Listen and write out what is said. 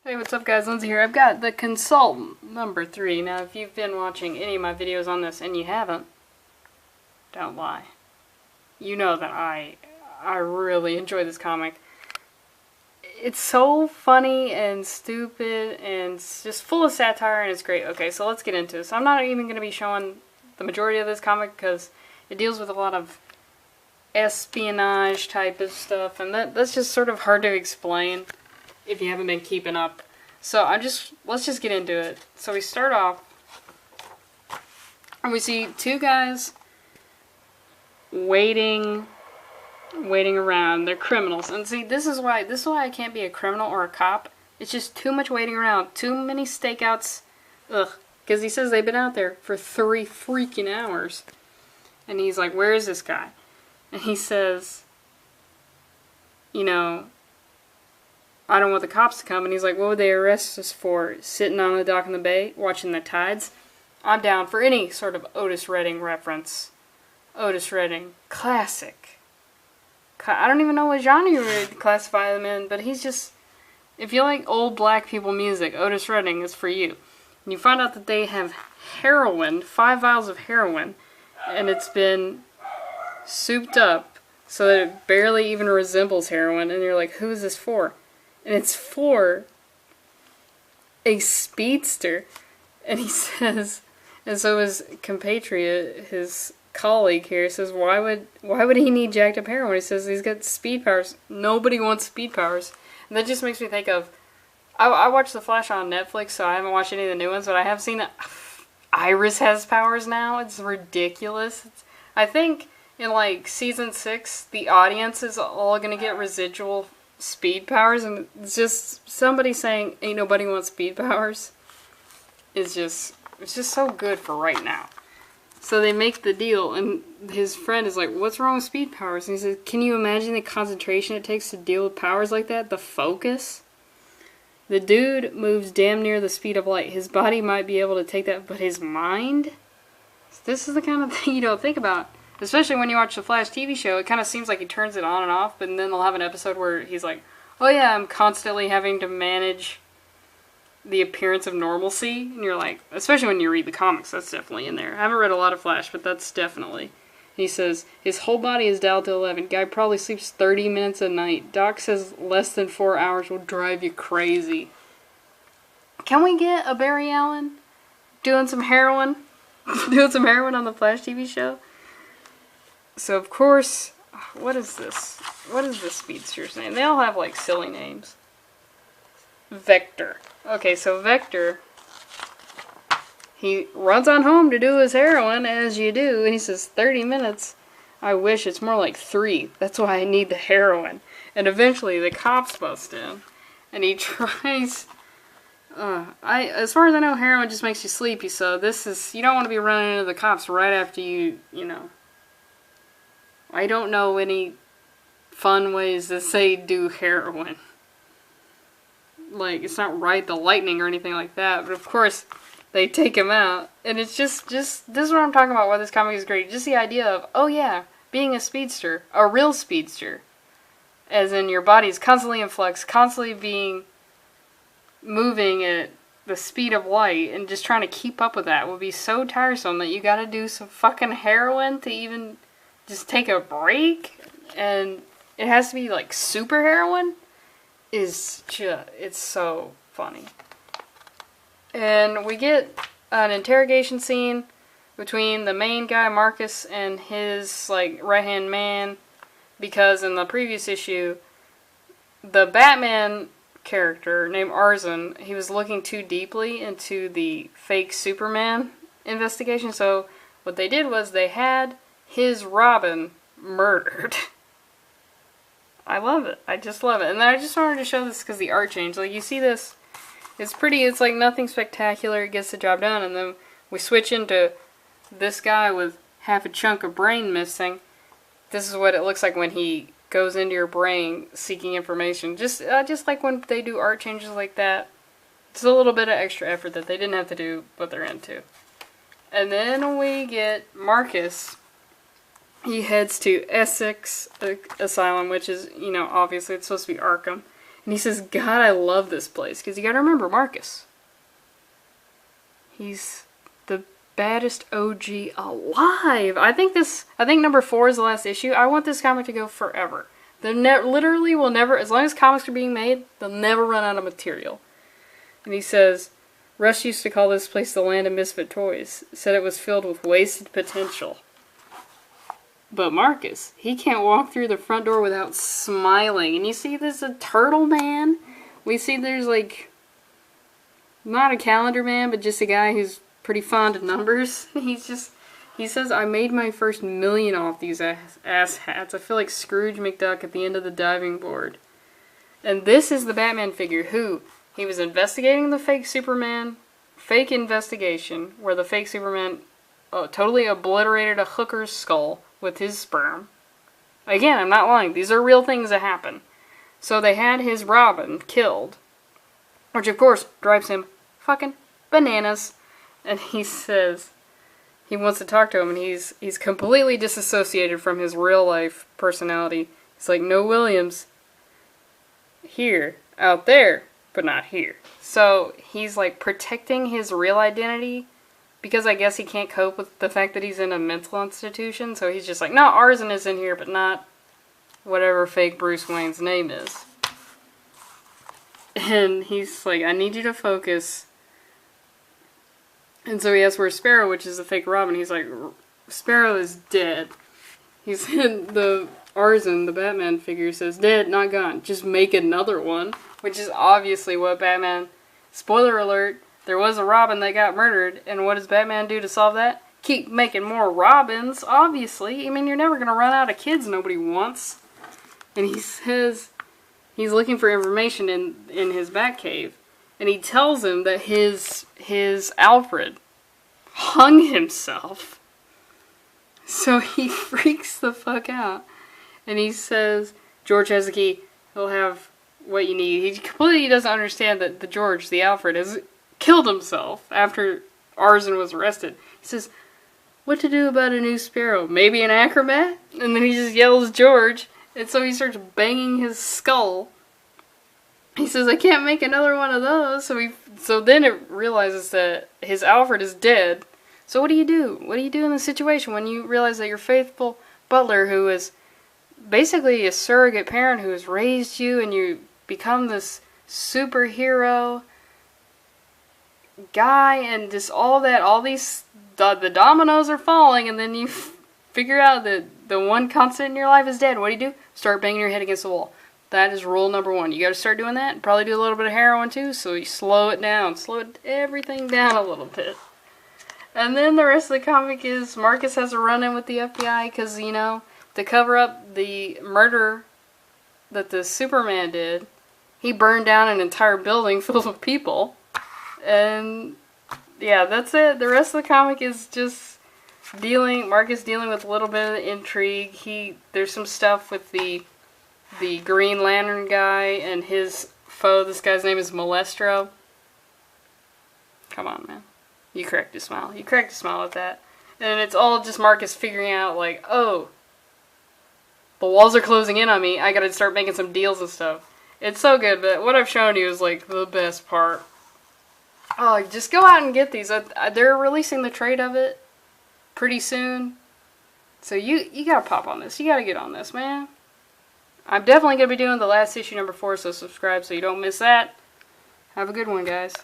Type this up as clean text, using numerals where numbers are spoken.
Hey, what's up guys, Lindsey here. I've got the Consultant number 3. Now, if you've been watching any of my videos on this and you haven't, don't lie. You know that I really enjoy this comic. It's so funny and stupid and it's just full of satire and it's great. Okay, so let's get into this. I'm not even going to be showing the majority of this comic because it deals with a lot of espionage type of stuff and that's just sort of hard to explain if you haven't been keeping up. So let's just get into it. So we start off and we see two guys waiting around. They're criminals. And see, this is why I can't be a criminal or a cop. It's just too much waiting around. Too many stakeouts. Ugh. Because he says they've been out there for 3 freaking hours. And he's like, where is this guy? And he says, you know, I don't want the cops to come. And he's like, what would they arrest us for? Sitting on the dock in the bay, watching the tides? I'm down for any sort of Otis Redding reference. Otis Redding. Classic. I don't even know what genre you would classify them in, but he's just... If you like old black people music, Otis Redding is for you. And you find out that they have heroin, 5 vials of heroin, and it's been souped up so that it barely even resembles heroin, and you're like, who is this for? And it's for a speedster. And he says, and so his compatriot, his colleague here, says, why would he need jacked up heroin? He says he's got speed powers. Nobody wants speed powers. And that just makes me think of, I watched The Flash on Netflix, so I haven't watched any of the new ones, but I have seen Iris has powers now. It's ridiculous. I think in like season 6, the audience is all going to get residual speed powers, and it's just somebody saying ain't nobody wants speed powers it's just so good for right now. So they make the deal, and his friend is like, what's wrong with speed powers? And he says, can you imagine the concentration it takes to deal with powers like that? The focus? The dude moves damn near the speed of light. His body might be able to take that, but his mind? This is the kind of thing you don't think about. Especially when you watch the Flash TV show, it kind of seems like he turns it on and off, but then they'll have an episode where he's like, oh yeah, I'm constantly having to manage the appearance of normalcy. And you're like, especially when you read the comics, that's definitely in there. I haven't read a lot of Flash, but that's definitely. He says, his whole body is dialed to 11. Guy probably sleeps 30 minutes a night. Doc says less than 4 hours will drive you crazy. Can we get a Barry Allen doing some heroin? Doing some heroin on the Flash TV show? So, of course, what is this? What is this speedster's name? They all have, like, silly names. Vector. Okay, so Vector, he runs on home to do his heroin, as you do, and he says, 30 minutes? I wish it's more like 3. That's why I need the heroin. And eventually, the cops bust in, and he tries... as far as I know, heroin just makes you sleepy, so this is... You don't want to be running into the cops right after you know... I don't know any fun ways to say do heroin. Like, it's not ride the lightning or anything like that, but of course, they take him out. And it's just, this is what I'm talking about, why this comic is great. Just the idea of, oh yeah, being a speedster, a real speedster. As in, your body's constantly in flux, constantly moving at the speed of light, and just trying to keep up with that would be so tiresome that you gotta do some fucking heroin to even... just take a break, and it has to be like super heroin, it's so funny. And we get an interrogation scene between the main guy, Marcus, and his like right-hand man, because in the previous issue, the Batman character named Arzon, he was looking too deeply into the fake Superman investigation, so what they did was they had his Robin murdered. I love it. I just love it. And then I just wanted to show this because the art changed. Like, you see this, it's pretty, it's like nothing spectacular, it gets the job done, and then we switch into this guy with half a chunk of brain missing. This is what it looks like when he goes into your brain seeking information. Just like when they do art changes like that, it's a little bit of extra effort that they didn't have to do, but they're into. And then we get Marcus. He heads to Essex Asylum, which is, you know, obviously it's supposed to be Arkham. And And he says, God, I love this place. Because you gotta remember, Marcus. He's the baddest OG alive. I think number 4 is the last issue. I want this comic to go forever. They literally will never, as long as comics are being made, they'll never run out of material. And he says, Rush used to call this place the land of misfit toys. Said it was filled with wasted potential. But Marcus, he can't walk through the front door without smiling. And you see this a turtle man. We see there's like, not a calendar man, but just a guy who's pretty fond of numbers. He says, I made my first $1 million off these ass hats. I feel like Scrooge McDuck at the end of the diving board. And this is the Batman figure who, he was investigating the fake Superman, fake investigation, where the fake Superman totally obliterated a hooker's skull with his sperm. Again, I'm not lying. These are real things that happen. So they had his Robin killed, which of course drives him fucking bananas. And he says he wants to talk to him, and he's completely disassociated from his real life personality. He's like, no Williams. Here, out there, but not here. So he's like protecting his real identity, because I guess he can't cope with the fact that he's in a mental institution. So he's just like, no, Arzen is in here, but not whatever fake Bruce Wayne's name is. And he's like, I need you to focus. And so he asks where's Sparrow, which is the fake Robin. He's like, Sparrow is dead. He's in the Arzen, the Batman figure, says, dead, not gone. Just make another one. Which is obviously what Batman... Spoiler alert, there was a Robin that got murdered. And what does Batman do to solve that? Keep making more Robins, obviously. I mean, you're never going to run out of kids nobody wants. And he says he's looking for information in his Batcave. And he tells him that his Alfred hung himself. So he freaks the fuck out. And he says, George has the key. He'll have what you need. He completely doesn't understand that the Alfred, has killed himself after Arzen was arrested. He says, what to do about a new Sparrow? Maybe an acrobat? And then he just yells George. And so he starts banging his skull. He says, I can't make another one of those. So then it realizes that his Alfred is dead. So what do you do? What do you do in this situation when you realize that your faithful butler, who is basically a surrogate parent who has raised you, and you become this superhero guy, and just the dominoes are falling, and then you figure out that the one constant in your life is dead. What do? Start banging your head against the wall. That is rule number 1. You gotta start doing that, and probably do a little bit of heroin too, so you slow it down. Slow everything down a little bit. And then the rest of the comic is Marcus has a run-in with the FBI, because, to cover up the murder that the Superman did, he burned down an entire building full of people. And yeah, that's it. The rest of the comic is just Marcus dealing with a little bit of intrigue. There's some stuff with the Green Lantern guy and his foe. This guy's name is Molestro. Come on, man. You cracked a smile. You cracked a smile at that. And it's all just Marcus figuring out, like, oh, the walls are closing in on me. I gotta start making some deals and stuff. It's so good, but what I've shown you is, like, the best part. Oh, just go out and get these. They're releasing the trade of it pretty soon. So you gotta pop on this. You gotta get on this, man. I'm definitely gonna be doing the last issue, number 4, so subscribe so you don't miss that. Have a good one, guys.